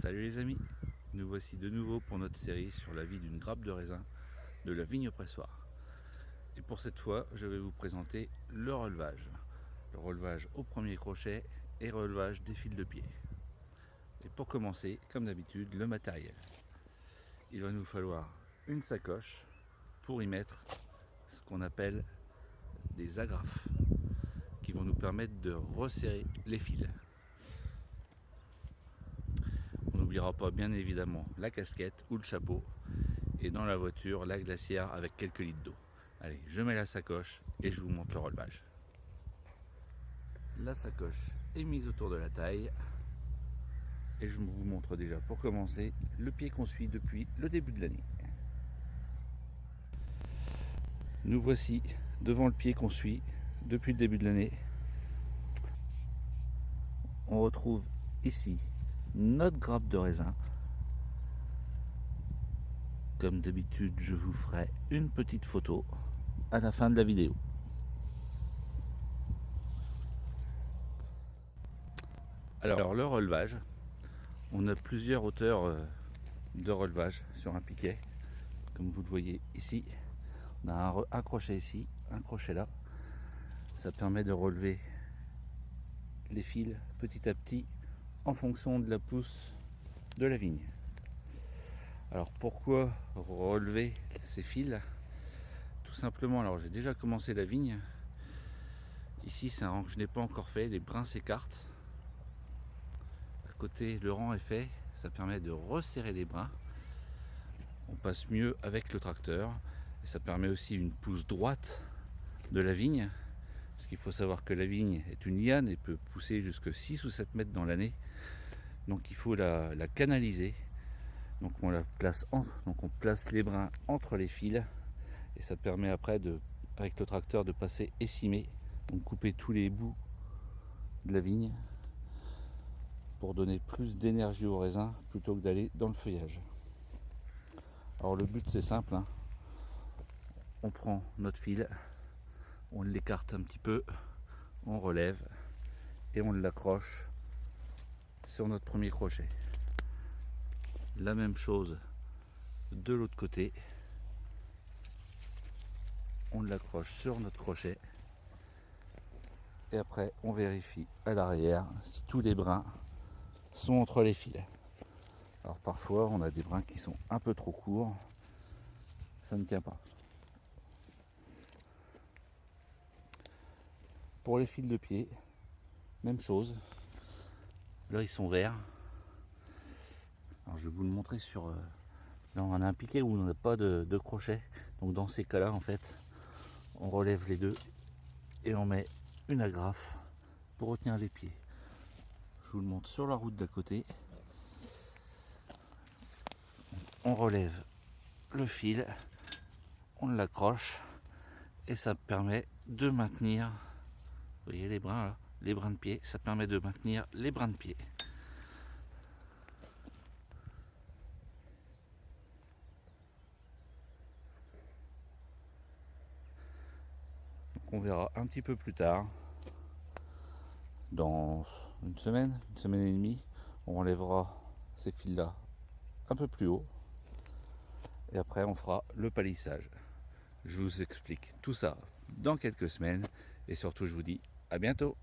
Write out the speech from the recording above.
Salut les amis, nous voici de nouveau pour notre série sur la vie d'une grappe de raisin de la vigne au pressoir. Et pour cette fois, je vais vous présenter le relevage. Le relevage au premier crochet et relevage des fils de pied. Et pour commencer, comme d'habitude, le matériel. Il va nous falloir une sacoche pour y mettre ce qu'on appelle des agrafes qui vont nous permettre de resserrer les fils. On n'oubliera pas bien évidemment la casquette ou le chapeau, et dans la voiture la glacière avec quelques litres d'eau. Allez, je mets la sacoche et je vous montre le relevage. La sacoche est mise autour de la taille et je vous montre déjà pour commencer le pied qu'on suit depuis le début de l'année. Nous voici devant le pied qu'on suit depuis le début de l'année. On retrouve ici notre grappe de raisin. Comme d'habitude, je vous ferai une petite photo à la fin de la vidéo. Alors le relevage, on a plusieurs hauteurs de relevage sur un piquet. Comme vous le voyez ici, on a un crochet ici, un crochet là. Ça permet de relever les fils petit à petit en fonction de la pousse de la vigne. Alors pourquoi relever ces fils? Tout simplement, alors j'ai déjà commencé la vigne. Ici c'est un rang que je n'ai pas encore fait, les brins s'écartent. À côté le rang est fait, ça permet de resserrer les brins. On passe mieux avec le tracteur et ça permet aussi une pousse droite de la vigne, parce qu'il faut savoir que la vigne est une liane et peut pousser jusque 6 ou 7 mètres dans l'année, donc il faut la canaliser. Donc on place les brins entre les fils et ça permet après avec le tracteur de passer écimé, donc couper tous les bouts de la vigne pour donner plus d'énergie au raisin plutôt que d'aller dans le feuillage. Alors le but c'est simple, hein. On prend notre fil, on l'écarte un petit peu, on relève et on l'accroche sur notre premier crochet. La même chose de l'autre côté, on l'accroche sur notre crochet et après on vérifie à l'arrière si tous les brins sont entre les fils. Alors parfois on a des brins qui sont un peu trop courts, ça ne tient pas. Pour les fils de pied, même chose. Là ils sont verts. Alors je vais vous le montrer sur... Là on a un piquet où on n'a pas de crochet. Donc dans ces cas là en fait, on relève les deux et on met une agrafe pour retenir les pieds. Je vous le montre sur la route d'à côté. On relève le fil, on l'accroche et ça permet de maintenir, vous voyez les brins là, les brins de pied, ça permet de maintenir les brins de pied. Donc on verra un petit peu plus tard, dans une semaine et demie, on enlèvera ces fils là un peu plus haut et après on fera le palissage. Je vous explique tout ça dans quelques semaines et surtout je vous dis à bientôt.